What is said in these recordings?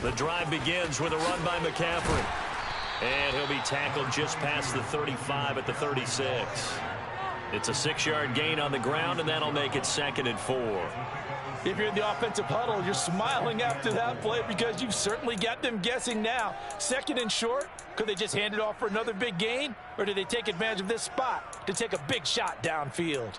The drive begins with a run by McCaffrey. And he'll be tackled just past the 35 at the 36. It's a 6-yard gain on the ground, and that'll make it 2nd and 4. If you're in the offensive huddle, you're smiling after that play because you've certainly got them guessing now. 2nd and short, could they just hand it off for another big gain? Or do they take advantage of this spot to take a big shot downfield?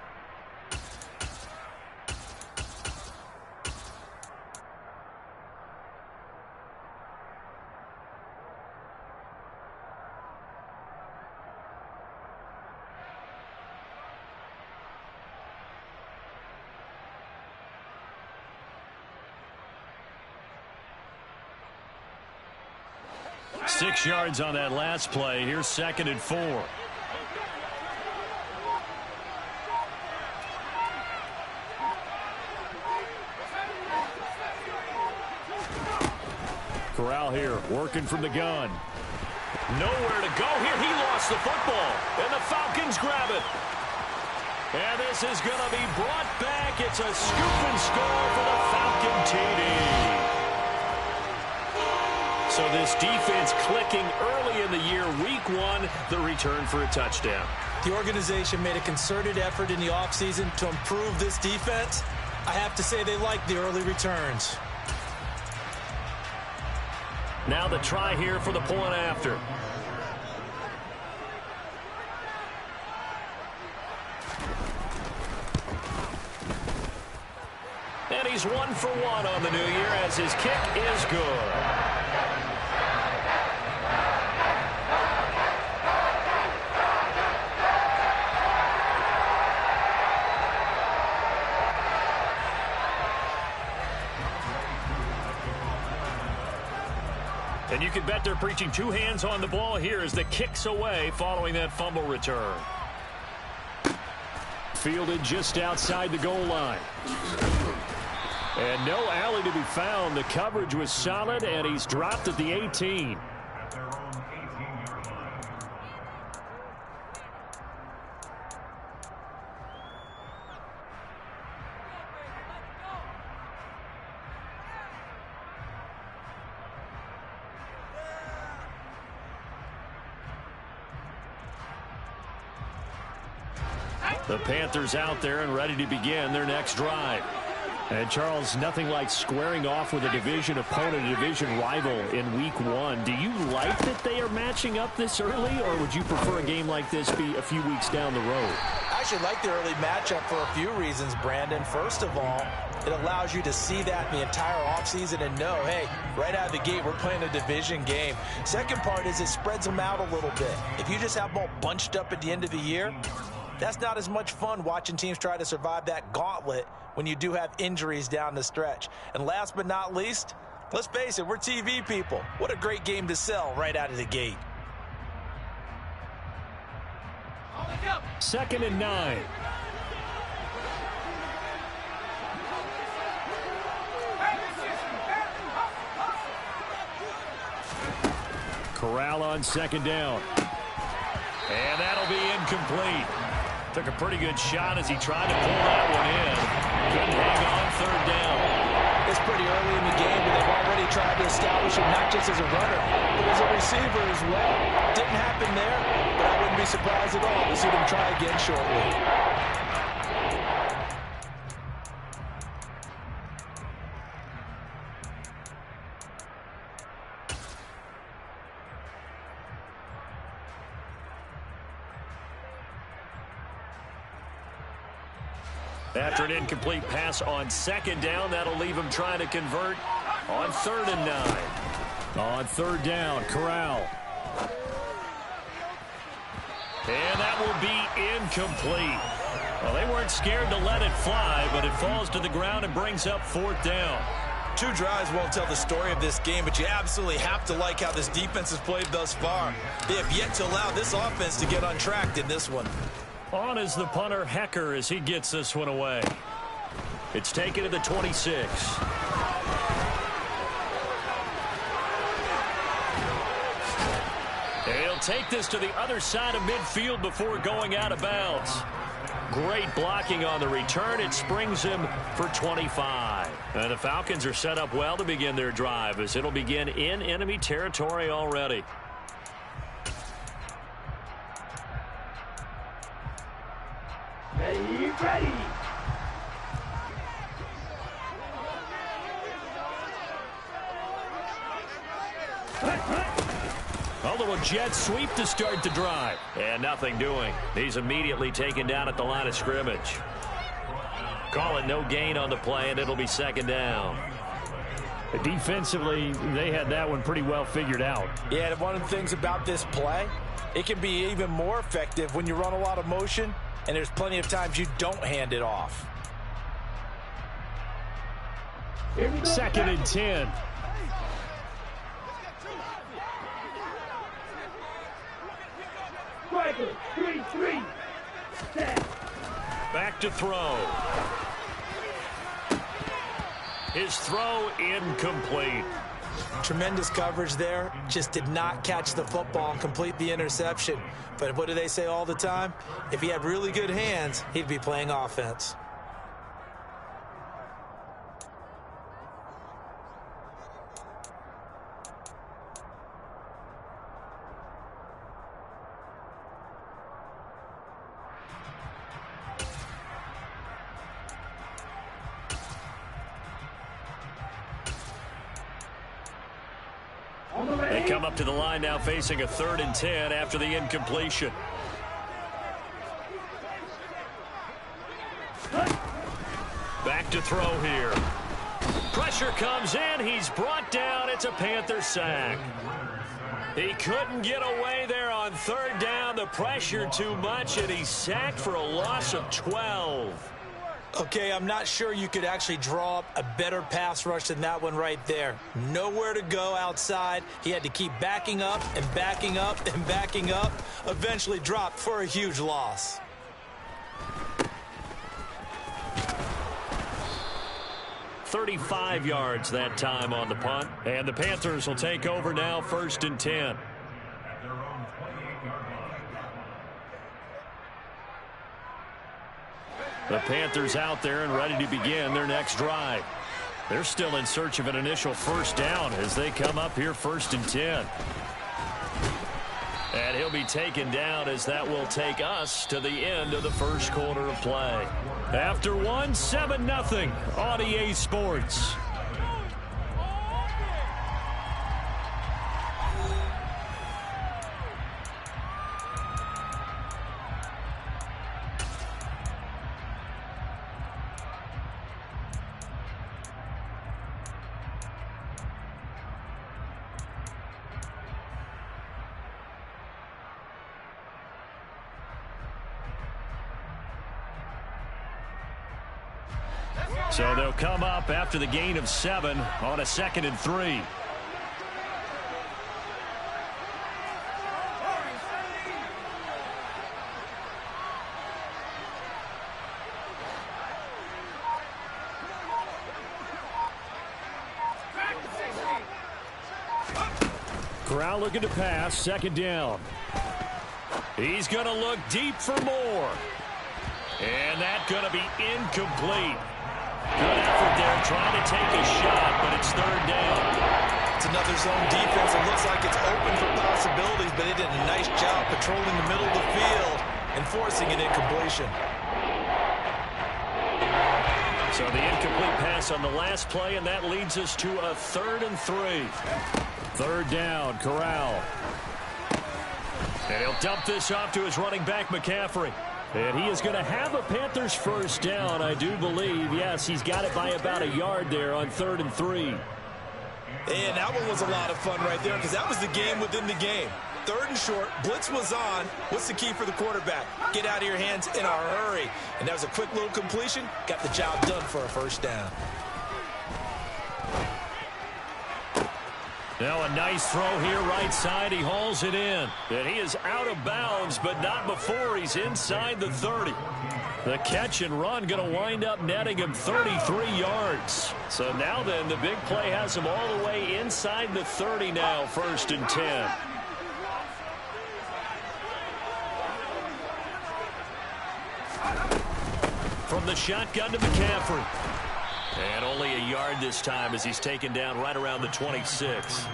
Six yards on that last play. Here's 2nd and 4. Corral here, working from the gun. Nowhere to go here. He lost the football, and the Falcons grab it. And this is going to be brought back. It's a scoop and score for the Falcon TD. So this defense clicking early in the year. Week 1, the return for a touchdown. The organization made a concerted effort in the offseason to improve this defense. I have to say they like the early returns. Now the try here for the point after. And he's 1 for 1 on the new year as his kick is good. And you can bet they're preaching 2 hands on the ball here as the kick's away following that fumble return. Fielded just outside the goal line. And no alley to be found. The coverage was solid, and he's dropped at the 18. The Panthers out there and ready to begin their next drive. And, Charles, nothing like squaring off with a division opponent, a division rival in Week 1. Do you like that they are matching up this early, or would you prefer a game like this be a few weeks down the road? I actually like the early matchup for a few reasons, Brandon. First of all, it allows you to see that in the entire offseason and know, hey, right out of the gate, we're playing a division game. Second part is it spreads them out a little bit. If you just have them all bunched up at the end of the year, that's not as much fun watching teams try to survive that gauntlet when you do have injuries down the stretch. And last but not least, let's face it, we're TV people. What a great game to sell right out of the gate. 2nd and 9. Corral on 2nd down. And that'll be incomplete. Took a pretty good shot as he tried to pull that one in. Couldn't hang on 3rd down. It's pretty early in the game, but they've already tried to establish him not just as a runner, but as a receiver as well. Didn't happen there, but I wouldn't be surprised at all to see them try again shortly. After an incomplete pass on 2nd down, that'll leave him trying to convert on 3rd and 9. On 3rd down, Corral. And that will be incomplete. Well, they weren't scared to let it fly, but it falls to the ground and brings up 4th down. 2 drives won't tell the story of this game, but you absolutely have to like how this defense has played thus far. They have yet to allow this offense to get untracked in this one. On is the punter, Hecker, as he gets this one away. It's taken to the 26. He'll take this to the other side of midfield before going out of bounds. Great blocking on the return. It springs him for 25. And the Falcons are set up well to begin their drive as it'll begin in enemy territory already. Ready. A little jet sweep to start the drive. And nothing doing. He's immediately taken down at the line of scrimmage. Call it no gain on the play, and it'll be second down. Defensively, they had that one pretty well figured out. Yeah, and one of the things about this play, it can be even more effective when you run a lot of motion, and there's plenty of times you don't hand it off. 2nd and 10. Striker, 3-3. Set. Back to throw. His throw incomplete. Tremendous coverage there. Just did not catch the football and complete the interception. But what do they say all the time? If he had really good hands, he'd be playing offense. They come up to the line now facing a 3rd and 10 after the incompletion. Back to throw here. Pressure comes in. He's brought down. It's a Panther sack. He couldn't get away there on 3rd down. The pressure too much, and he's sacked for a loss of 12. Okay, I'm not sure you could actually draw up a better pass rush than that one right there. Nowhere to go outside. He had to keep backing up and backing up and backing up. Eventually dropped for a huge loss. "35 yards that time on the punt. And the Panthers will take over now, 1st and 10. The Panthers out there and ready to begin their next drive. They're still in search of an initial 1st down as they come up here 1st and 10. And he'll be taken down as that will take us to the end of the 1st quarter of play. After one, 7-0 on EA Sports. So they'll come up after the gain of 7 on a 2nd and 3. Corral looking to pass, 2nd down. He's going to look deep for more. And that's going to be incomplete. Good effort there, trying to take a shot, but it's 3rd down. It's another zone defense. It looks like it's open for possibilities, but they did a nice job patrolling the middle of the field and forcing an incompletion. So the incomplete pass on the last play, and that leads us to a 3rd and 3. 3rd down, Corral. And he'll dump this off to his running back, McCaffrey. And he is going to have a Panthers 1st down, I do believe. Yes, he's got it by about a yard there on 3rd and 3. And that one was a lot of fun right there because that was the game within the game. 3rd and short, blitz was on. What's the key for the quarterback? Get out of your hands in a hurry. And that was a quick little completion. Got the job done for a 1st down. Now a nice throw here right side. He hauls it in. And he is out of bounds, but not before he's inside the 30. The catch and run going to wind up netting him 33 yards. So now then, the big play has him all the way inside the 30 now, 1st and 10. from the shotgun to McCaffrey. And only a yard this time as he's taken down right around the 26.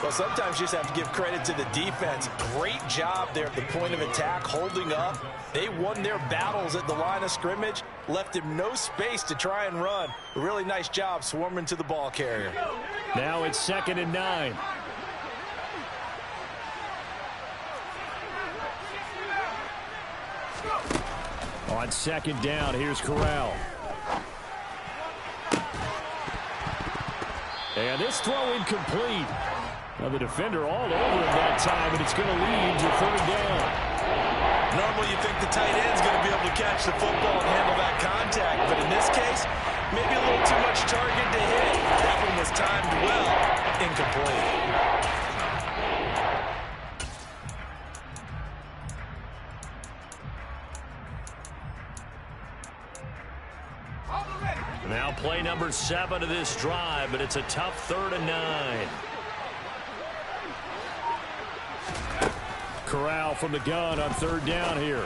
Well, sometimes you just have to give credit to the defense. Great job there at the point of attack, holding up. They won their battles at the line of scrimmage, left him no space to try and run. A really nice job swarming to the ball carrier. Now it's 2nd and 9. On 2nd down, here's Corral. And this throw incomplete. Now the defender all over him that time, and it's going to lead to 3rd down. Normally you think the tight end's going to be able to catch the football and handle that contact, but in this case, maybe a little too much target to hit. That one was timed well, incomplete. Now play number 7 of this drive, but it's a tough 3rd and 9. Corral from the gun on 3rd down here.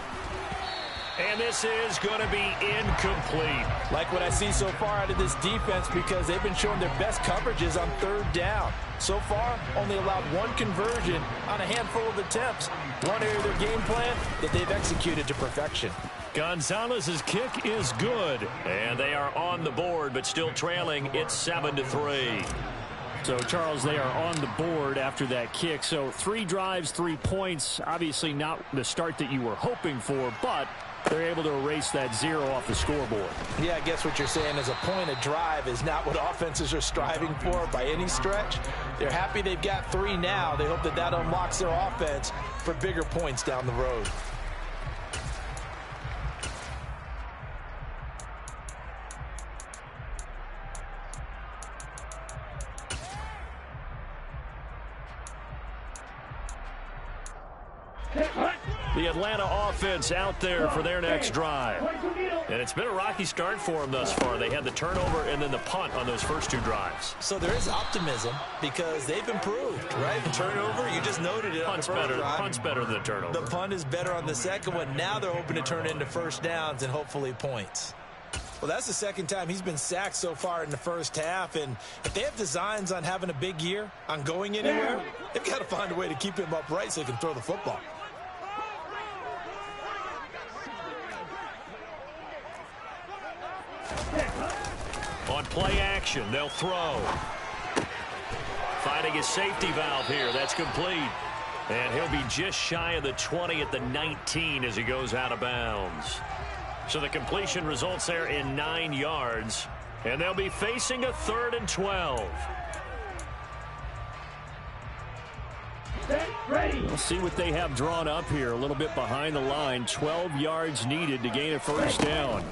And this is going to be incomplete. Like what I see so far out of this defense, because they've been showing their best coverages on 3rd down. So far, only allowed 1 conversion on a handful of attempts. One area of their game plan that they've executed to perfection. Gonzalez's kick is good. And they are on the board, but still trailing. It's 7-3. So, Charles, they are on the board after that kick. So 3 drives, 3 points. Obviously not the start that you were hoping for, but they're able to erase that 0 off the scoreboard. Yeah, I guess what you're saying is a point a drive is not what offenses are striving for by any stretch. They're happy they've got 3 now. They hope that that unlocks their offense for bigger points down the road. The Atlanta offense out there for their next drive. And it's been a rocky start for them thus far. They had the turnover and then the punt on those first 2 drives. So there is optimism because they've improved, right? The turnover, you just noted it. Punt's better than the turnover. The punt is better on the second one. Now they're hoping to turn it into first downs and hopefully points. Well, that's the 2nd time he's been sacked so far in the first half. And if they have designs on having a big year, on going anywhere, they've got to find a way to keep him upright so he can throw the football. On play action, they'll throw. Finding his safety valve here. That's complete. And he'll be just shy of the 20 at the 19 as he goes out of bounds. So the completion results there in 9 yards. And they'll be facing a 3rd and 12. We'll see what they have drawn up here. A little bit behind the line. 12 yards needed to gain a first down.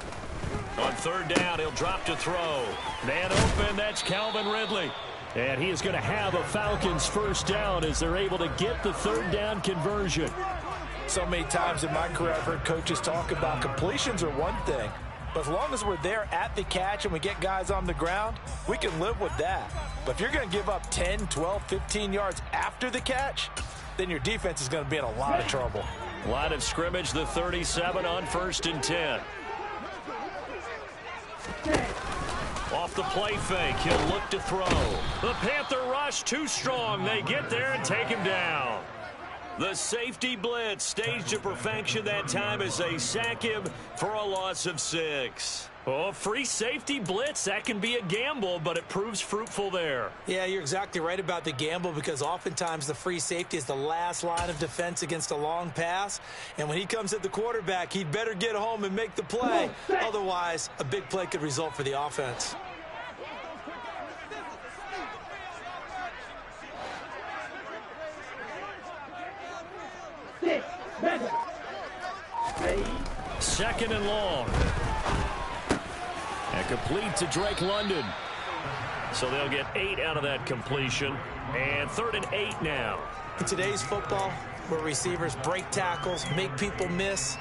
On 3rd down, he'll drop to throw. Man open, that's Calvin Ridley. And he is going to have a Falcons first down as they're able to get the 3rd down conversion. So many times in my career I've heard coaches talk about completions are one thing, but as long as we're there at the catch and we get guys on the ground, we can live with that. But if you're going to give up 10, 12, 15 yards after the catch, then your defense is going to be in a lot of trouble. Line of scrimmage, the 37 on 1st and 10. Off the play fake, he'll look to throw. The Panther rush too strong. They get there and take him down. The safety blitz staged to perfection that time as they sack him for a loss of 6. Oh, free safety blitz, that can be a gamble, but it proves fruitful there. Yeah, you're exactly right about the gamble because oftentimes the free safety is the last line of defense against a long pass. And when he comes at the quarterback, he'd better get home and make the play. Otherwise, a big play could result for the offense. Second and long. And complete to Drake London. So they'll get 8 out of that completion. And 3rd and 8 now. In today's football, where receivers break tackles, make people miss,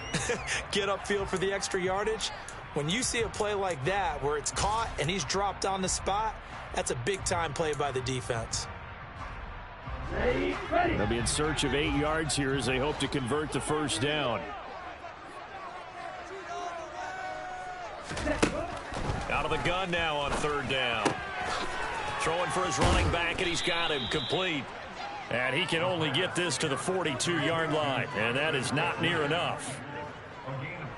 get upfield for the extra yardage, when you see a play like that where it's caught and he's dropped on the spot, that's a big-time play by the defense. They'll be in search of 8 yards here as they hope to convert the first down. Out of the gun now on third down. Throwing for his running back, and he's got him complete. And he can only get this to the 42-yard line, and that is not near enough.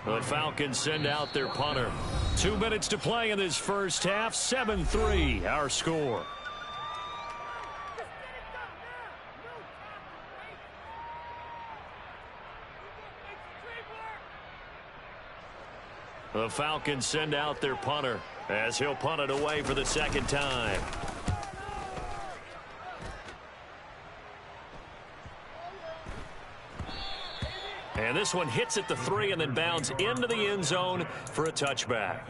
The Falcons send out their punter. 2 minutes to play in this first half. 7-3, our score. The Falcons send out their punter as he'll punt it away for the second time. And this one hits at the 3 and then bounds into the end zone for a touchback.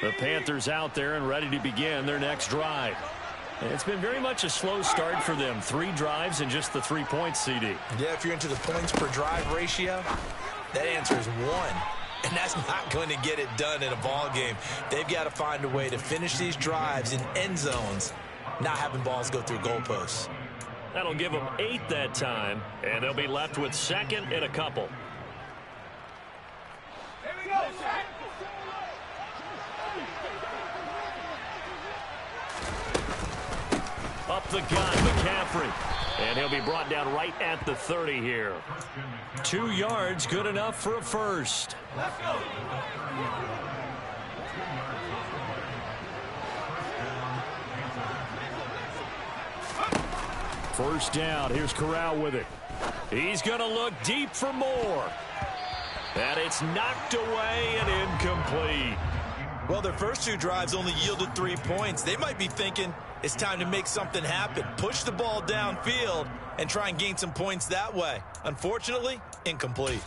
The Panthers out there and ready to begin their next drive. And it's been very much a slow start for them. 3 drives and just the 3 points, CD. Yeah, if you're into the points per drive ratio, that answer is 1. And that's not going to get it done in a ball game. They've got to find a way to finish these drives in end zones, not having balls go through goalposts. That'll give them 8 that time, and they'll be left with second and a couple. Here we go, Zach. Up the gun, McCaffrey. And he'll be brought down right at the 30 here. 2 yards, good enough for a first. Let's go. First down, here's Corral with it. He's going to look deep for more. And it's knocked away and incomplete. Well, their first 2 drives only yielded 3 points. They might be thinking it's time to make something happen. Push the ball downfield and try and gain some points that way. Unfortunately, incomplete.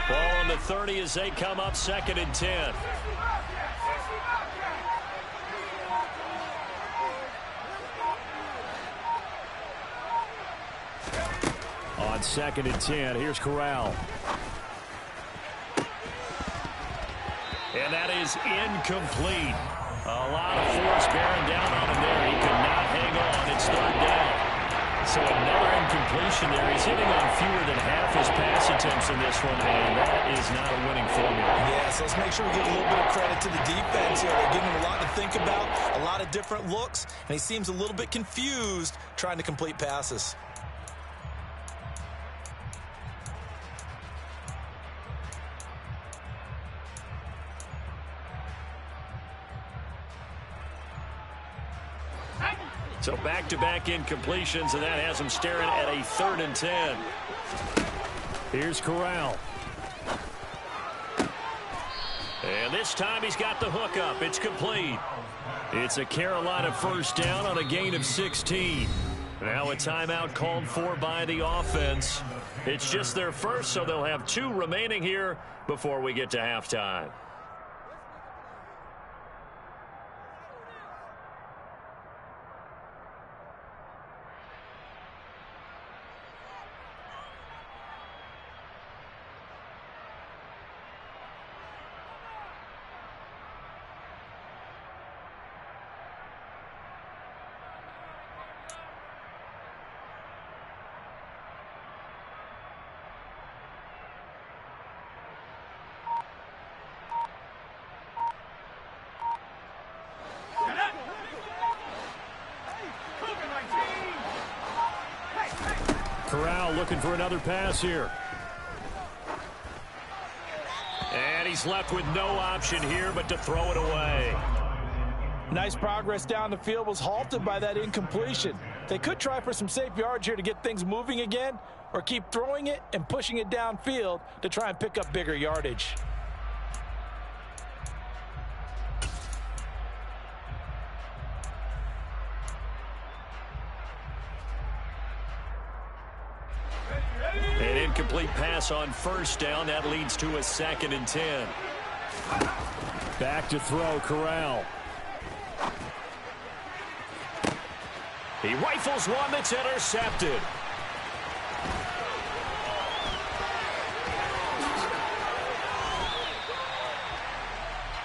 Ball on the 30 as they come up, 2nd and 10. On 2nd and 10, here's Corral. And that is incomplete. A lot of force bearing down on him there. He could not hang on. It's 3rd down. So another incompletion there. He's hitting on fewer than half his pass attempts in this one, and that is not a winning formula. Yeah, so let's make sure we give a little bit of credit to the defense here. They're giving him a lot to think about, a lot of different looks, and he seems a little bit confused trying to complete passes. So back-to-back incompletions, and that has him staring at a 3rd and 10. Here's Corral. And this time he's got the hook up. It's complete. It's a Carolina first down on a gain of 16. Now a timeout called for by the offense. It's just their first, so they'll have 2 remaining here before we get to halftime. Corral looking for another pass here. And he's left with no option here but to throw it away. Nice progress down the field, was halted by that incompletion. They could try for some safe yards here to get things moving again, or keep throwing it and pushing it downfield to try and pick up bigger yardage. An incomplete pass on first down. That leads to a 2nd and 10. Back to throw, Corral. He rifles one that's intercepted.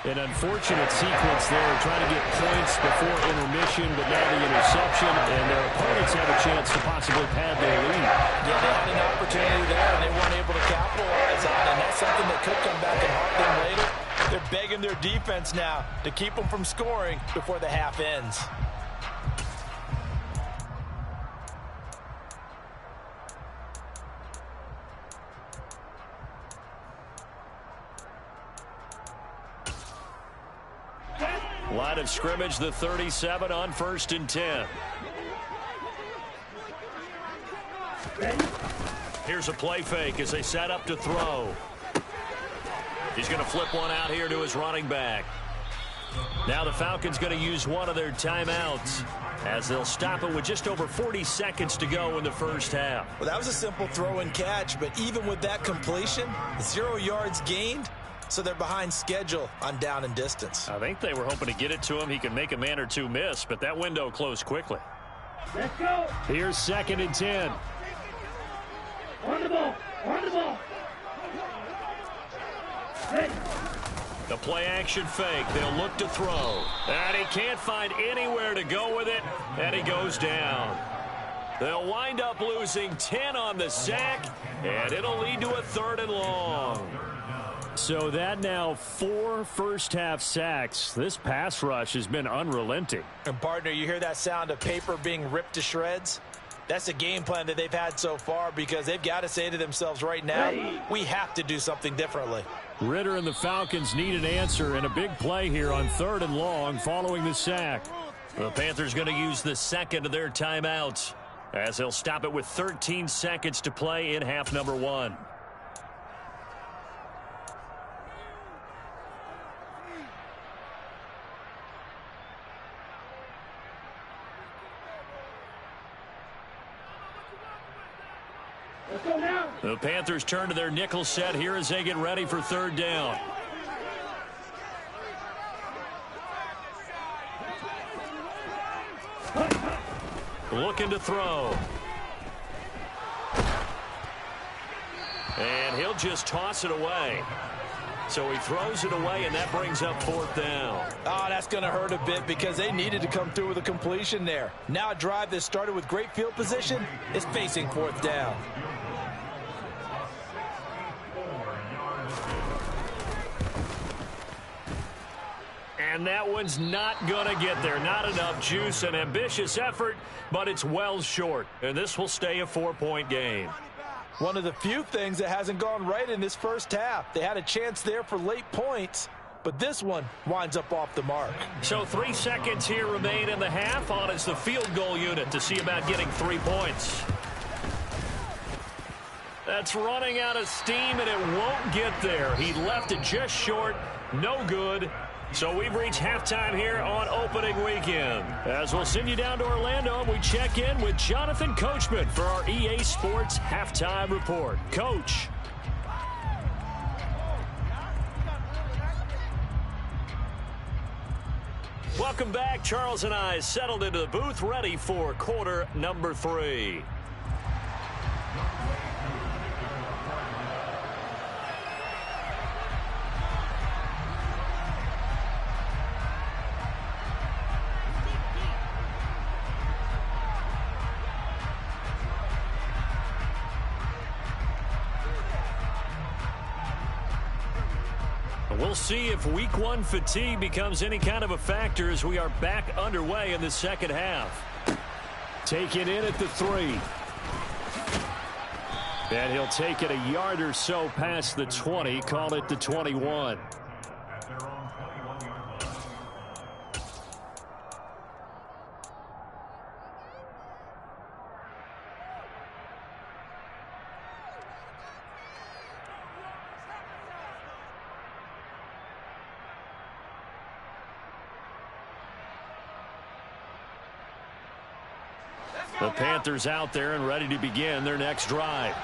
An unfortunate sequence there, trying to get points before intermission, but now the interception, and their opponents have a chance to possibly pad their lead. Yeah, they had an opportunity there, and they weren't able to capitalize on it, and that's something that could come back and haunt them later. They're begging their defense now to keep them from scoring before the half ends. Line of scrimmage, the 37 on 1st and 10. Here's a play fake as they set up to throw. He's going to flip one out here to his running back. Now the Falcons going to use one of their timeouts as they'll stop it with just over 40 seconds to go in the first half. Well, that was a simple throw and catch, but even with that completion, 0 yards gained. So they're behind schedule on down and distance. I think they were hoping to get it to him. He could make a man or two miss, but that window closed quickly. Let's go. Here's 2nd and 10. On the ball. On the ball. Hey. The play action fake. They'll look to throw. And he can't find anywhere to go with it, and he goes down. They'll wind up losing 10 on the sack, and it'll lead to a 3rd and long. So that now 4 first-half sacks. This pass rush has been unrelenting. And, partner, you hear that sound of paper being ripped to shreds? That's a game plan that they've had so far because they've got to say to themselves right now, we have to do something differently. Ritter and the Falcons need an answer, and a big play here on 3rd and long following the sack. The Panthers going to use the 2nd of their timeouts as they'll stop it with 13 seconds to play in half number 1. Let's go now. The Panthers turn to their nickel set here as they get ready for 3rd down. Looking to throw. And he'll just toss it away. So he throws it away, and that brings up 4th down. Oh, that's going to hurt a bit because they needed to come through with a completion there. Now a drive that started with great field position is facing 4th down. And that one's not going to get there. Not enough juice. An ambitious effort, but it's well short. And this will stay a 4-point game. One of the few things that hasn't gone right in this first half. They had a chance there for late points, but this one winds up off the mark. So 3 seconds here remain in the half. On is the field goal unit to see about getting 3 points. That's running out of steam, and it won't get there. He left it just short. No good. So we've reached halftime here on opening weekend. As we'll send you down to Orlando, we check in with Jonathan Coachman for our EA Sports Halftime Report. Coach. Welcome back. Charles and I settled into the booth, ready for quarter number 3. We'll see if week 1 fatigue becomes any kind of a factor as we are back underway in the second half. Taken in at the 3. And he'll take it a yard or so past the 20, call it the 21. The Panthers out there and ready to begin their next drive.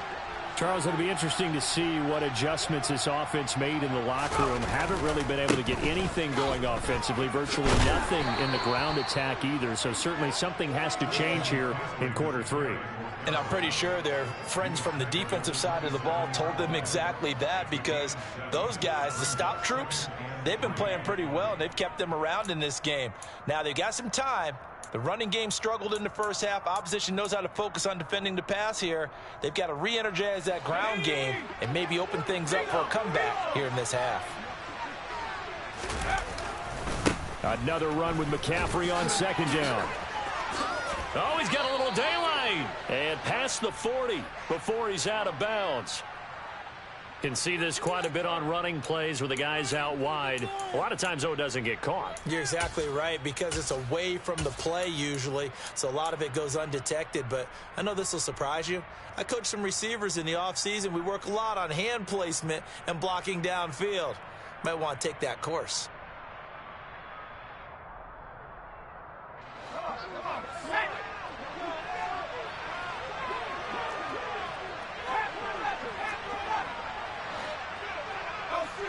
Charles, it'll be interesting to see what adjustments this offense made in the locker room. Haven't really been able to get anything going offensively, virtually nothing in the ground attack either. So certainly something has to change here in quarter three. And I'm pretty sure their friends from the defensive side of the ball told them exactly that, because those guys, the stop troops, they've been playing pretty well, and they've kept them around in this game. Now, they've got some time. The running game struggled in the first half. Opposition knows how to focus on defending the pass here. They've got to re-energize that ground game and maybe open things up for a comeback here in this half. Another run with McCaffrey on second down. Oh, he's got a little daylight. And past the 40 before he's out of bounds. Can see this quite a bit on running plays with the guys out wide. A lot of times, though, it doesn't get caught. You're exactly right, because it's away from the play usually, so a lot of it goes undetected. But I know this will surprise you. I coach some receivers in the offseason. We work a lot on hand placement and blocking downfield. Might want to take that course.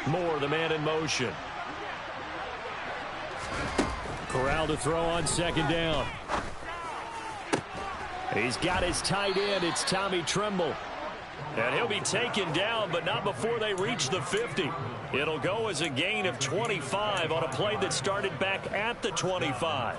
Moore, the man in motion. Corral to throw on second down. He's got his tight end. It's Tommy Tremble. And he'll be taken down, but not before they reach the 50. It'll go as a gain of 25 on a play that started back at the 25.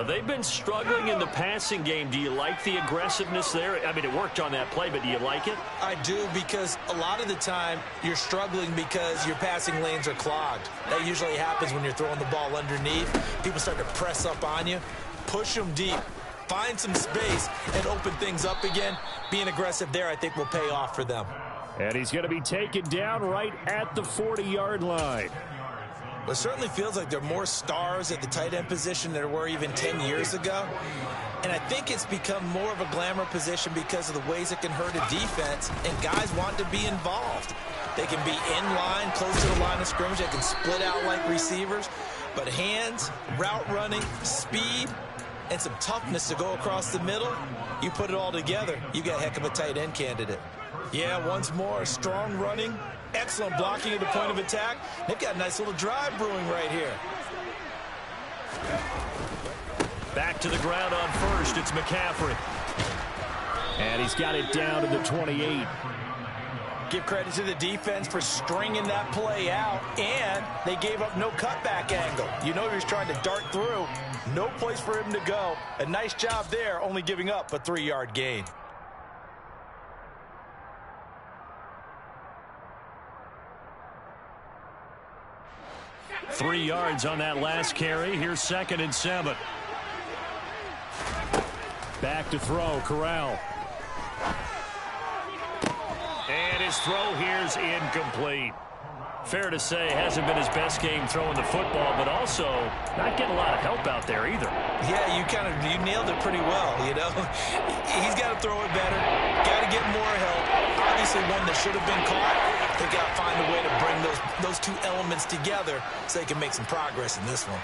They've been struggling in the passing game. Do you like the aggressiveness there? I mean, it worked on that play, but do you like it? I do, because a lot of the time you're struggling because your passing lanes are clogged. That usually happens when you're throwing the ball underneath. People start to press up on you. Push them deep. Find some space and open things up again. Being aggressive there, I think, will pay off for them. And he's going to be taken down right at the 40-yard line. Well, it certainly feels like there are more stars at the tight end position than there were even 10 years ago. And I think it's become more of a glamour position because of the ways it can hurt a defense, and guys want to be involved. They can be in line, close to the line of scrimmage. They can split out like receivers. But hands, route running, speed, and some toughness to go across the middle, you put it all together, you got a heck of a tight end candidate. Yeah, once more, strong running, excellent blocking at the point of attack. They've got a nice little drive brewing right here. Back to the ground on first, it's McCaffrey. And he's got it down to the 28. Give credit to the defense for stringing that play out, and they gave up no cutback angle. You know he was trying to dart through. No place for him to go. A nice job there, only giving up a 3-yard gain. Three yards on that last carry. Here's 2nd and 7. Back to throw, Corral. And his throw here's incomplete. Fair to say, hasn't been his best game throwing the football, but also not getting a lot of help out there either. Yeah, you nailed it pretty well, you know. He's got to throw it better. Got to get more help. Obviously one that should have been caught. They've got to find a way to bring those two elements together so they can make some progress in this one.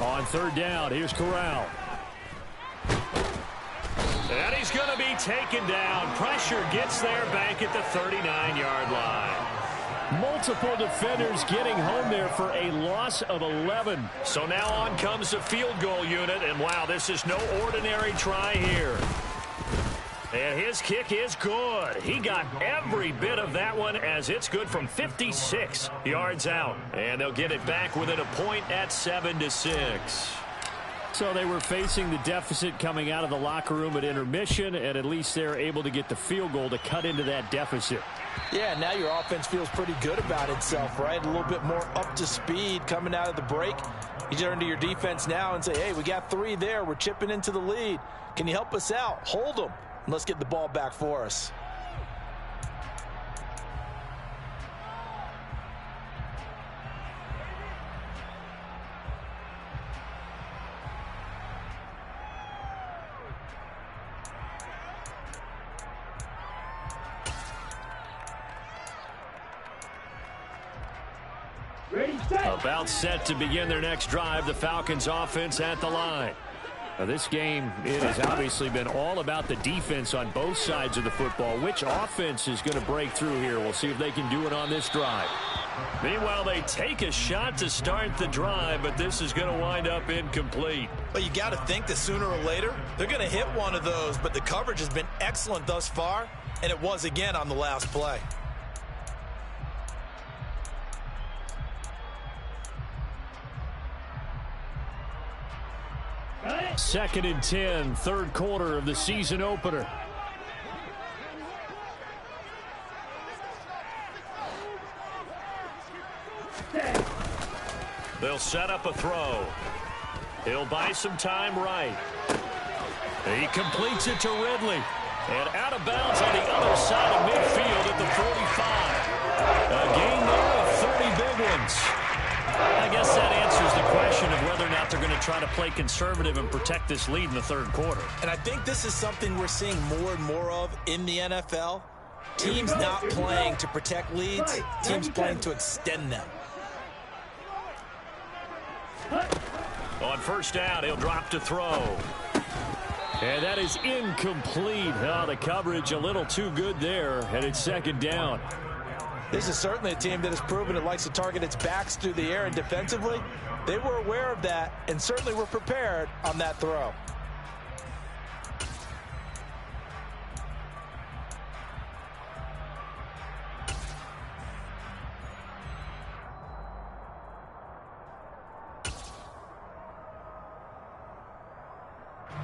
On 3rd down, here's Corral. And he's going to be taken down. Pressure gets there back at the 39-yard line. Multiple defenders getting home there for a loss of 11. So now on comes the field goal unit. And, wow, this is no ordinary try here. And his kick is good. He got every bit of that one, as it's good from 56 yards out. And they'll get it back within a point at 7-6. So they were facing the deficit coming out of the locker room at intermission, and at least they're able to get the field goal to cut into that deficit. Yeah, now your offense feels pretty good about itself, right? A little bit more up to speed coming out of the break. You turn to your defense now and say, hey, we got 3 there. We're chipping into the lead. Can you help us out? Hold them, and let's get the ball back for us. About set to begin their next drive, the Falcons offense at the line. Now, this game, it has obviously been all about the defense on both sides of the football. Which offense is going to break through here? We'll see if they can do it on this drive. Meanwhile, they take a shot to start the drive, but this is going to wind up incomplete. But you got to think that sooner or later, they're going to hit one of those. But the coverage has been excellent thus far, and it was again on the last play. Second and 10, third quarter of the season opener. They'll set up a throw. He'll buy some time right. He completes it to Ridley. And out of bounds on the other side of midfield at the 45. A gain there of 30 big ones. I guess that answers the question of whether or not they're going to try to play conservative and protect this lead in the third quarter. And I think this is something we're seeing more and more of in the NFL. Teams not playing to protect leads, teams playing to extend them. On first down, he'll drop to throw. And that is incomplete. Oh, the coverage a little too good there, and it's second down. This is certainly a team that has proven it likes to target its backs through the air, and defensively, they were aware of that and certainly were prepared on that throw.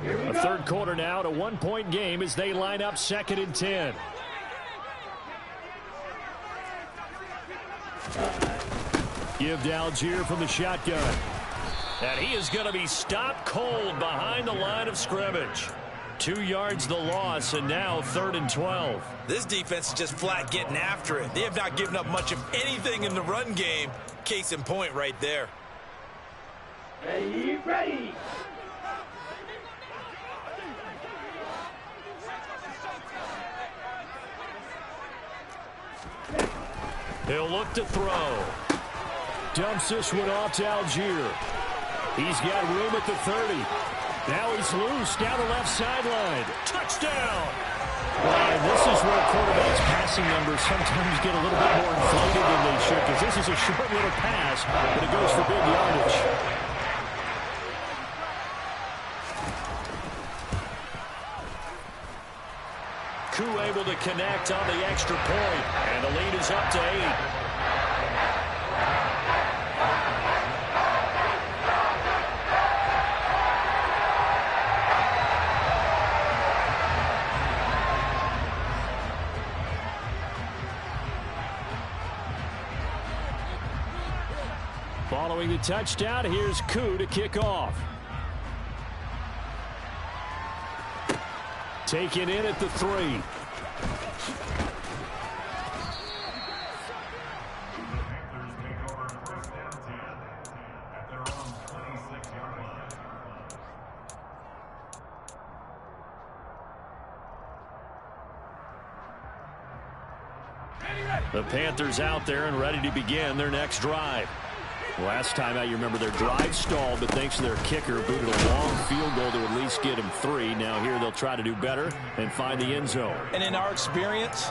A third quarter now, a one-point game as they line up second and 10. Give to Algier from the shotgun. And he is going to be stopped cold behind the line of scrimmage. 2 yards the loss, and now third and 12. This defense is just flat getting after it. They have not given up much of anything in the run game. Case in point right there. Ready. He'll look to throw. Dumps this one off to Algier. He's got room at the 30. Now he's loose down the left sideline. Touchdown! And this is where quarterbacks' passing numbers sometimes get a little bit more inflated than they should, because this is a short little pass, but it goes for big yardage. Koo able to connect on the extra point, and the lead is up to 8. Following the touchdown, here's Koo to kick off. Taken in at the 3. The Panthers out there and ready to begin their next drive. Last time out, you remember their drive stalled, but thanks to their kicker, booted a long field goal to at least get him 3. Now here they'll try to do better and find the end zone. And in our experience,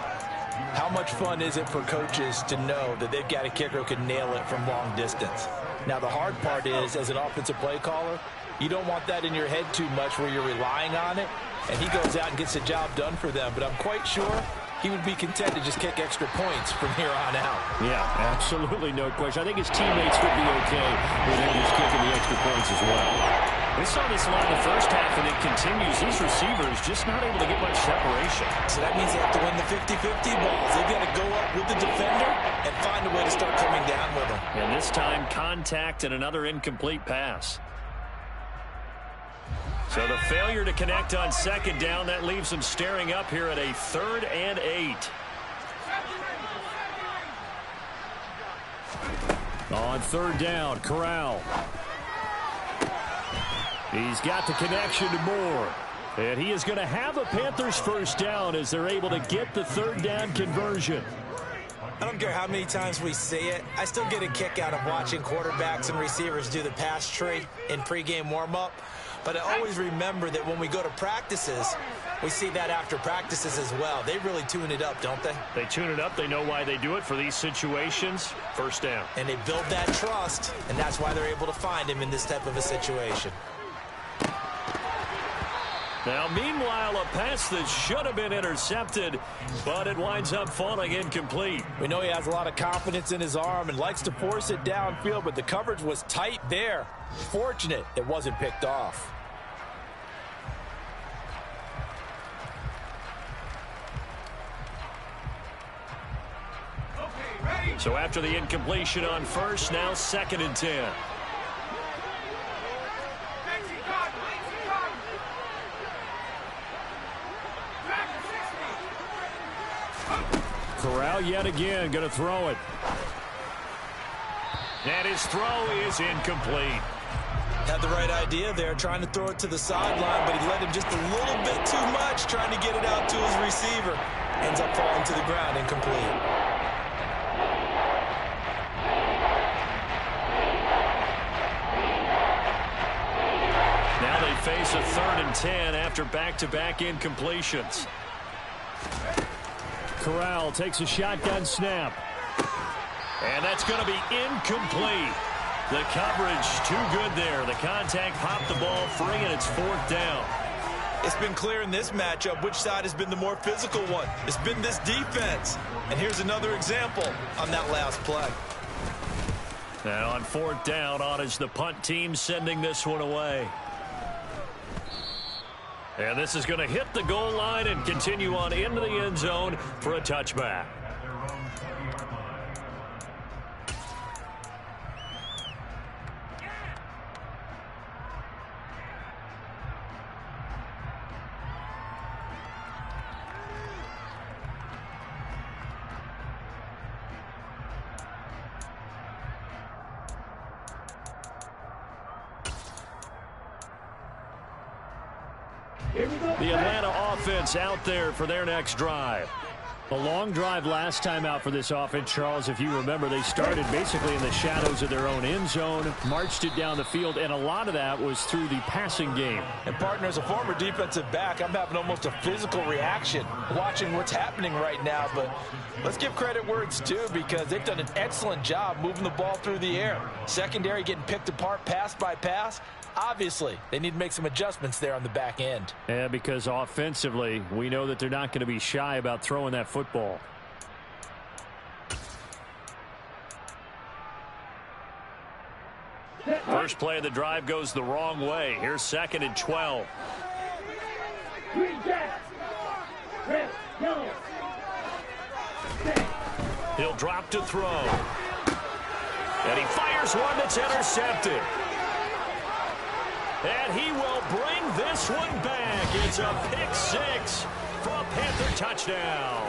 how much fun is it for coaches to know that they've got a kicker who can nail it from long distance? Now the hard part is, as an offensive play caller, you don't want that in your head too much where you're relying on it, and he goes out and gets the job done for them. But I'm quite sure he would be content to just kick extra points from here on out. Yeah, absolutely no question. I think his teammates would be okay with him just kicking the extra points as well. We saw this a lot in the first half, and it continues. These receivers just not able to get much separation. So that means they have to win the 50-50 balls. They've got to go up with the defender and find a way to start coming down with them. And this time, contact and another incomplete pass. So the failure to connect on second down, that leaves them staring up here at a 3rd and 8. On third down, Corral. He's got the connection to Moore. And he is going to have a Panthers first down as they're able to get the third down conversion. I don't care how many times we say it, I still get a kick out of watching quarterbacks and receivers do the pass tree in pregame warm-up. But I always remember that when we go to practices, we see that after practices as well. They really tune it up, don't they? They tune it up. They know why they do it for these situations. First down. And they build that trust, and that's why they're able to find him in this type of a situation. Now, meanwhile, a pass that should have been intercepted, but it winds up falling incomplete. We know he has a lot of confidence in his arm and likes to force it downfield, but the coverage was tight there. Fortunate it wasn't picked off. So after the incompletion on first, now 2nd and 10. Corral yet again going to throw it. And his throw is incomplete. Had the right idea there, trying to throw it to the sideline, but he let him just a little bit too much, trying to get it out to his receiver. Ends up falling to the ground, incomplete. Now they face a 3rd and 10 after back-to-back incompletions. Corral takes a shotgun snap. And that's going to be incomplete. The coverage too good there. The contact popped the ball free, and it's 4th down. It's been clear in this matchup which side has been the more physical one. It's been this defense. And here's another example on that last play. Now on 4th down, on is the punt team sending this one away. And this is going to hit the goal line and continue on into the end zone for a touchback. The Atlanta offense out there for their next drive. A long drive last time out for this offense, Charles. If you remember, they started basically in the shadows of their own end zone, marched it down the field, and a lot of that was through the passing game. And, partner, as a former defensive back, I'm having almost a physical reaction watching what's happening right now. But let's give credit where it's due, because they've done an excellent job moving the ball through the air. Secondary getting picked apart pass by pass. Obviously, they need to make some adjustments there on the back end. Yeah, because offensively, we know that they're not going to be shy about throwing that football. First play of the drive goes the wrong way. Here's 2nd and 12. He'll drop to throw. And he fires one that's intercepted. And he will bring this one back. It's a pick 6 for a Panther touchdown.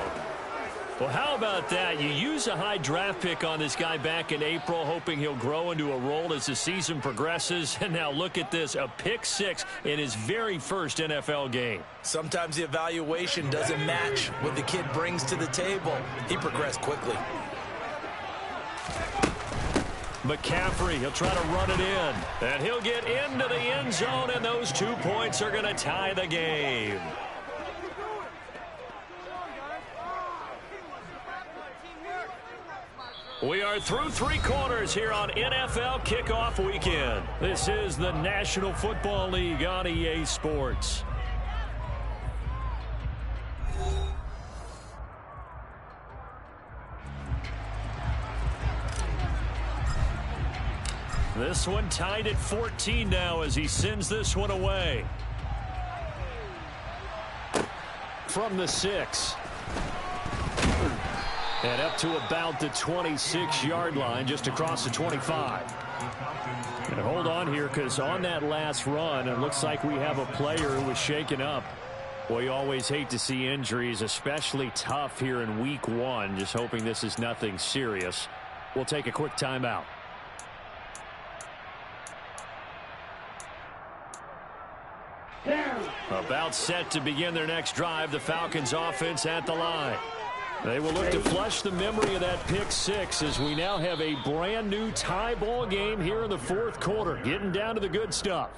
Well, how about that? You use a high draft pick on this guy back in April, hoping he'll grow into a role as the season progresses. And now look at this, a pick 6 in his very first NFL game. Sometimes the evaluation doesn't match what the kid brings to the table. He progressed quickly. McCaffrey, he'll try to run it in. And he'll get into the end zone, and those 2 points are going to tie the game. We are through 3 quarters here on NFL Kickoff Weekend. This is the National Football League on EA Sports. This one tied at 14 now as he sends this one away. From the 6. And up to about the 26-yard line, just across the 25. And hold on here, because on that last run, it looks like we have a player who was shaken up. Well, you always hate to see injuries, especially tough here in week 1. Just hoping this is nothing serious. We'll take a quick timeout. About set to begin their next drive. The Falcons offense at the line. They will look to flush the memory of that pick six as we now have a brand new tie ball game here in the fourth quarter. Getting down to the good stuff.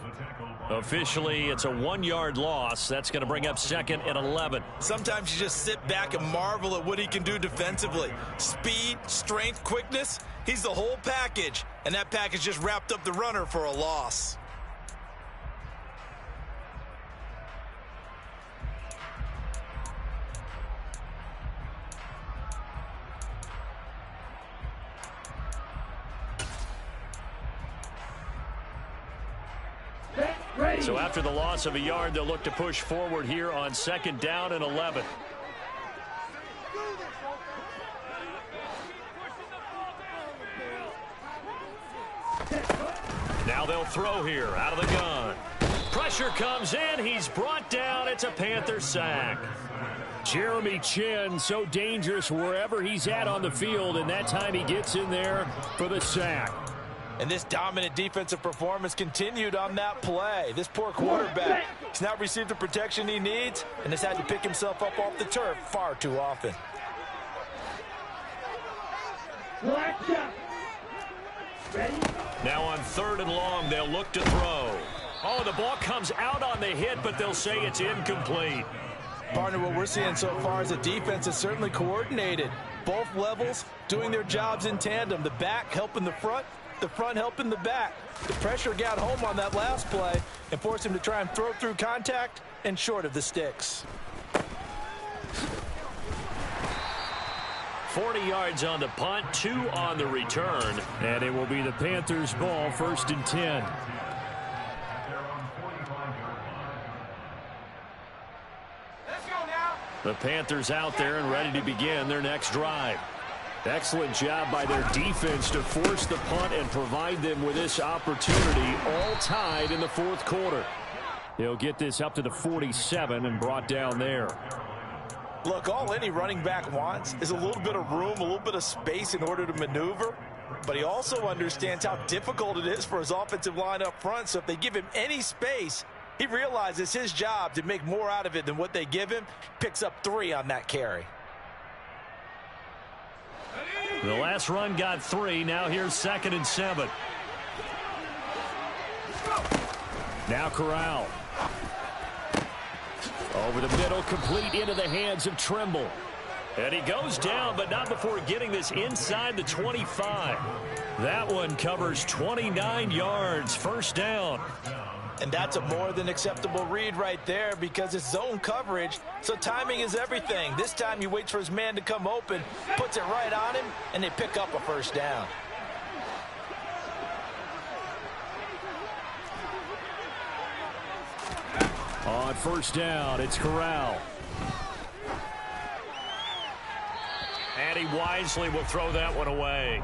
Officially, it's a 1-yard loss. That's going to bring up second and 11. Sometimes you just sit back and marvel at what he can do defensively. Speed, strength, quickness. He's the whole package. And that package just wrapped up the runner for a loss. So after the loss of a yard, they'll look to push forward here on second down and 11. Now they'll throw here out of the gun. Pressure comes in. He's brought down. It's a Panther sack. Jeremy Chinn, so dangerous wherever he's at on the field, and that time he gets in there for the sack. And this dominant defensive performance continued on that play. This poor quarterback, he's not received the protection he needs and has had to pick himself up off the turf far too often. Now on third and long, they'll look to throw. Oh, the ball comes out on the hit, but they'll say it's incomplete. Partner, what we're seeing so far is a defense is certainly coordinated. Both levels doing their jobs in tandem. The back helping the front helping the back. The pressure got home on that last play and forced him to try and throw through contact and short of the sticks. 40 yards on the punt, 2 on the return. And it will be the Panthers' ball, 1st and 10. The Panthers out there and ready to begin their next drive. Excellent job by their defense to force the punt and provide them with this opportunity, all tied in the fourth quarter. He'll get this up to the 47 and brought down there. Look, all any running back wants is a little bit of room, a little bit of space in order to maneuver. But he also understands how difficult it is for his offensive line up front. So if they give him any space, he realizes his job to make more out of it than what they give him. Picks up 3 on that carry. The last run got 3. Now here's 2nd and 7. Now Corral. Over the middle, complete into the hands of Trimble. And he goes down, but not before getting this inside the 25. That one covers 29 yards. 1st down. And that's a more than acceptable read right there because it's zone coverage, so timing is everything. This time he waits for his man to come open, puts it right on him, and they pick up a 1st down. On 1st down, it's Corral. And he wisely will throw that one away.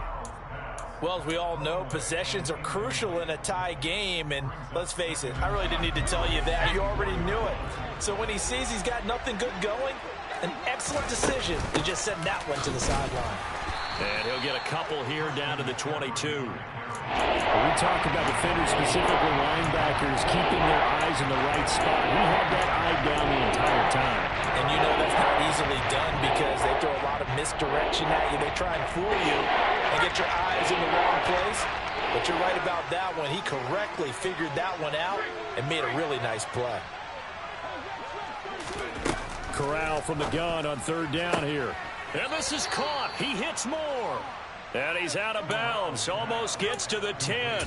Well, as we all know, possessions are crucial in a tie game, and let's face it, I really didn't need to tell you that. You already knew it. So when he sees he's got nothing good going, an excellent decision to just send that one to the sideline. And he'll get a couple here down to the 22. When we talk about defenders, specifically linebackers, keeping their eyes in the right spot. He had that eye down the entire time. And you know that's not easily done because they throw a lot of misdirection at you. They try and fool you and get your eyes in the wrong place. But you're right about that one. He correctly figured that one out and made a really nice play. Corral from the gun on 3rd down here. And this is caught. He hits more. And he's out of bounds. Almost gets to the 10.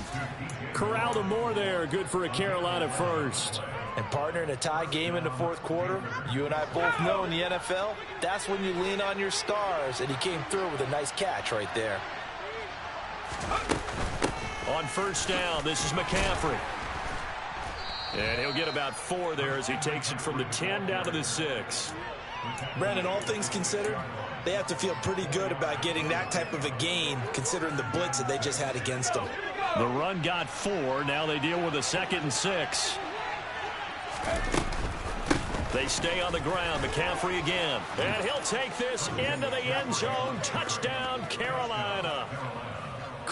Corral to Moore there. Good for a Carolina 1st. And partner, in a tie game in the fourth quarter, you and I both know in the NFL, that's when you lean on your stars. And he came through with a nice catch right there. On 1st down, this is McCaffrey. And he'll get about 4 there as he takes it from the 10 down to the 6. Brandon, all things considered, they have to feel pretty good about getting that type of a gain considering the blitz that they just had against them. The run got 4. Now they deal with a 2nd and 6. They stay on the ground. McCaffrey again. And he'll take this into the end zone. Touchdown, Carolina.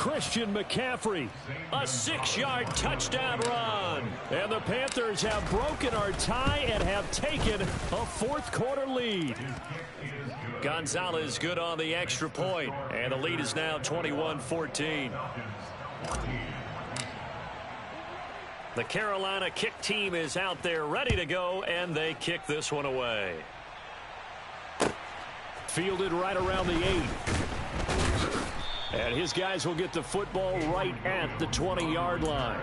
Christian McCaffrey. A 6-yard touchdown run. And the Panthers have broken our tie and have taken a fourth-quarter lead. Gonzalez good on the extra point, and the lead is now 21-14. The Carolina kick team is out there ready to go, and they kick this one away. Fielded right around the 8. And his guys will get the football right at the 20-yard line.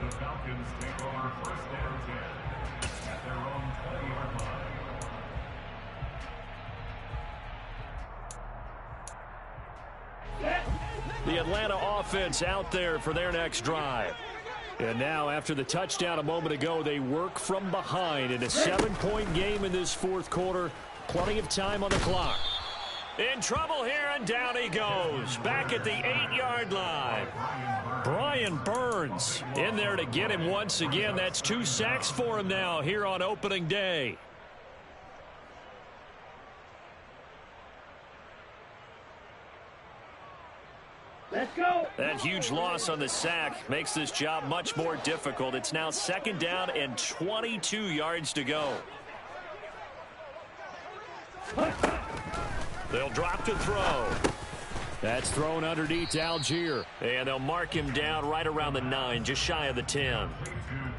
The Falcons take over first down 10 at their own 20-yard line. The Atlanta offense out there for their next drive. And now, after the touchdown a moment ago, they work from behind in a 7-point game in this fourth quarter. Plenty of time on the clock. In trouble here, and down he goes. Back at the 8-yard line. Brian Burns in there to get him once again. That's 2 sacks for him now here on opening day. Let's go. That huge loss on the sack makes this job much more difficult. It's now 2nd down and 22 yards to go. They'll drop to throw. That's thrown underneath to Algier. And they'll mark him down right around the 9, just shy of the 10.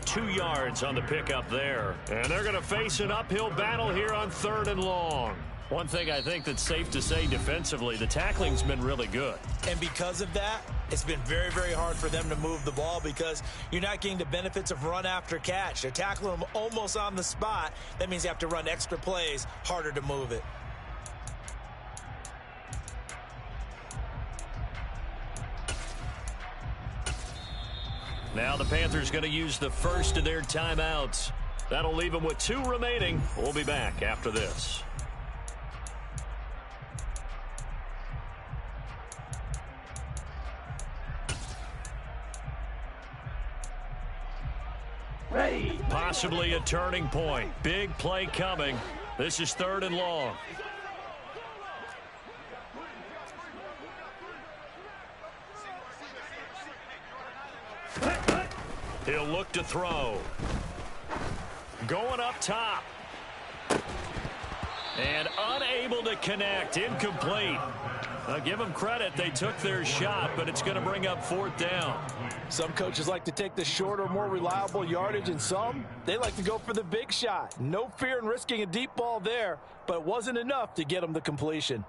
2 yards on the pickup there. And they're going to face an uphill battle here on 3rd and long. One thing I think that's safe to say defensively, the tackling's been really good. And because of that, it's been very, very hard for them to move the ball because you're not getting the benefits of run after catch. They're tackling them almost on the spot. That means you have to run extra plays, harder to move it. Now the Panthers going to use the first of their timeouts. That'll leave them with 2 remaining. We'll be back after this. Ready. Possibly a turning point. Big play coming. This is 3rd and long. He'll look to throw. Going up top. And unable to connect. Incomplete. I'll give them credit. They took their shot, but it's going to bring up 4th down. Some coaches like to take the shorter, more reliable yardage, and some, they like to go for the big shot. No fear in risking a deep ball there, but it wasn't enough to get them the completion.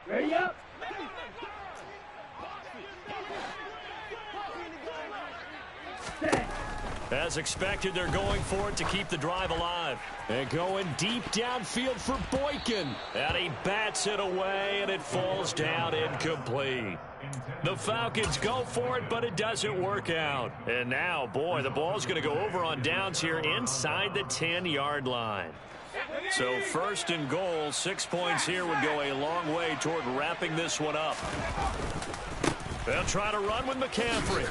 Ready up. Set. As expected, they're going for it to keep the drive alive. And going deep downfield for Boykin. And he bats it away, and it falls down incomplete. The Falcons go for it, but it doesn't work out. And now, boy, the ball's going to go over on downs here inside the 10-yard line. So 1st and goal, 6 points here would go a long way toward wrapping this one up. They'll try to run with McCaffrey.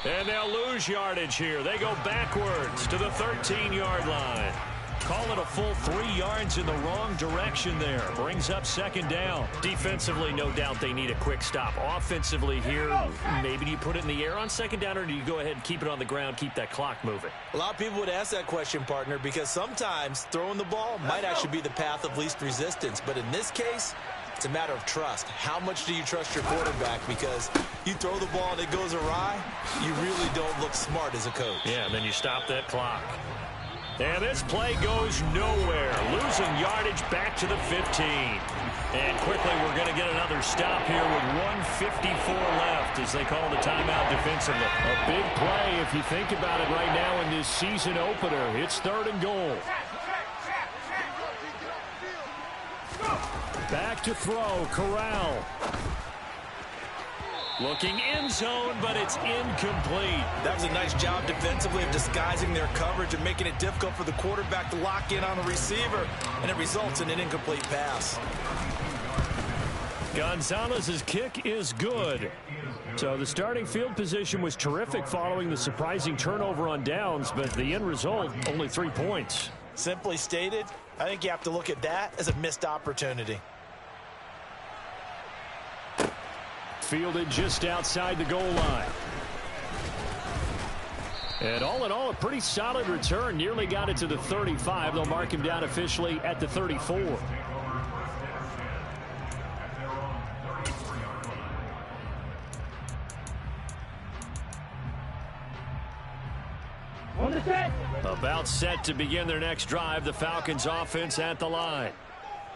And they'll lose yardage here. They go backwards to the 13-yard line. Call it a full 3 yards in the wrong direction there. Brings up 2nd down. Defensively, no doubt they need a quick stop. Offensively here, maybe do you put it in the air on 2nd down, or do you go ahead and keep it on the ground, keep that clock moving? A lot of people would ask that question, partner, because sometimes throwing the ball might actually be the path of least resistance. But in this case, it's a matter of trust. How much do you trust your quarterback? Because you throw the ball and it goes awry, you really don't look smart as a coach. Yeah, and then you stop that clock. And this play goes nowhere. Losing yardage back to the 15. And quickly we're going to get another stop here with 1:54 left as they call the timeout defensively. A big play if you think about it right now in this season opener. It's 3rd and goal. Back to throw, Corral. Looking end zone, but it's incomplete. That was a nice job defensively of disguising their coverage and making it difficult for the quarterback to lock in on the receiver, and it results in an incomplete pass. Gonzalez's kick is good. So the starting field position was terrific following the surprising turnover on downs, but the end result, only 3 points. Simply stated, I think you have to look at that as a missed opportunity. Fielded just outside the goal line. And all in all, a pretty solid return. Nearly got it to the 35. They'll mark him down officially at the 34. On the set. About set to begin their next drive. The Falcons offense at the line.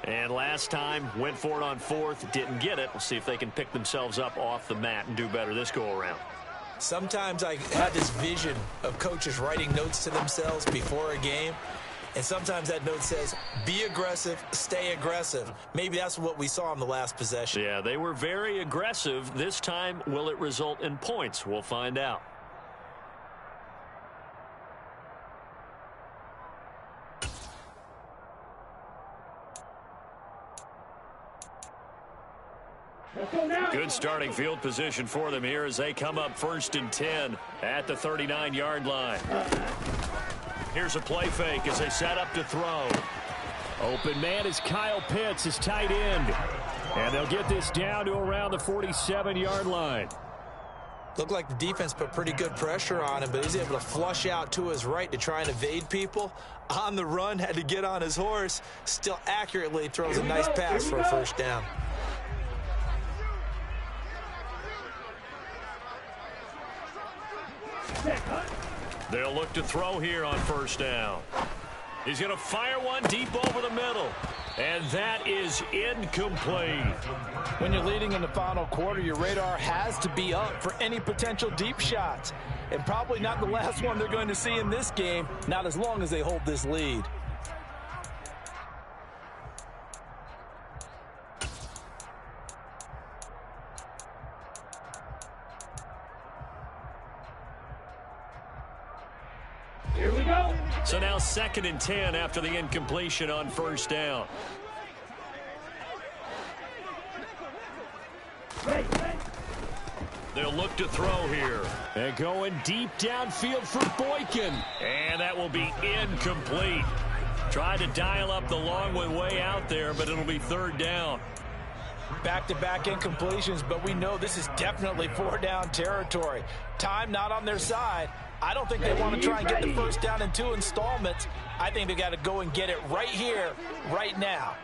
And last time, went for it on fourth, didn't get it. We'll see if they can pick themselves up off the mat and do better this go-around. Sometimes I have this vision of coaches writing notes to themselves before a game, and sometimes that note says, be aggressive, stay aggressive. Maybe that's what we saw in the last possession. Yeah, they were very aggressive. This time, will it result in points? We'll find out. Good starting field position for them here as they come up 1st and 10 at the 39-yard line. Here's a play fake as they set up to throw. Open man is Kyle Pitts, his tight end. And they'll get this down to around the 47-yard line. Looked like the defense put pretty good pressure on him, but he's able to flush out to his right to try and evade people. On the run, had to get on his horse. Still accurately throws a nice pass for a first down. They'll look to throw here on 1st down. He's going to fire one deep over the middle. And that is incomplete. When you're leading in the final quarter, your radar has to be up for any potential deep shots. And probably not the last one they're going to see in this game, not as long as they hold this lead. Here we go. So now 2nd and 10 after the incompletion on 1st down. They'll look to throw here. And going deep downfield for Boykin. And that will be incomplete. Tried to dial up the long way out there, but it'll be 3rd down. Back-to-back incompletions, but we know this is definitely 4-down territory. Time not on their side. I don't think they want to try and get the 1st down in 2 installments. I think they got to go and get it right here, right now.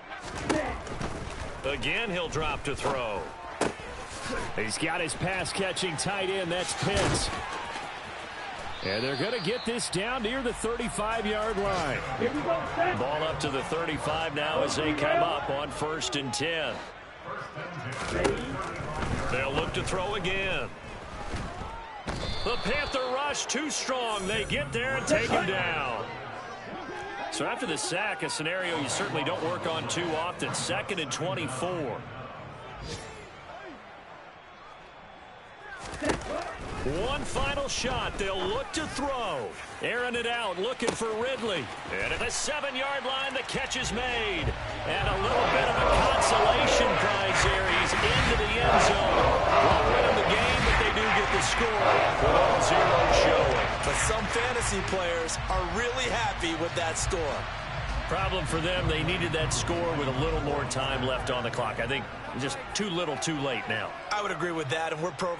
Again, he'll drop to throw. He's got his pass-catching tight end. That's Pitts. And they're going to get this down near the 35-yard line. Here we go, set. Ball up to the 35 now as they come up on 1st and 10. They'll look to throw again. The Panther rush too strong. They get there and take him down. So after the sack, a scenario you certainly don't work on too often. 2nd and 24. One final shot. They'll look to throw. Airing it out, looking for Ridley. And at the 7-yard line, the catch is made. And a little bit of a consolation prize there. He's into the end zone. Won't win the game, but they do get the score with all 0 showing. But some fantasy players are really happy with that score. Problem for them, they needed that score with a little more time left on the clock. I think just too little too late now. I would agree with that, and we're programmed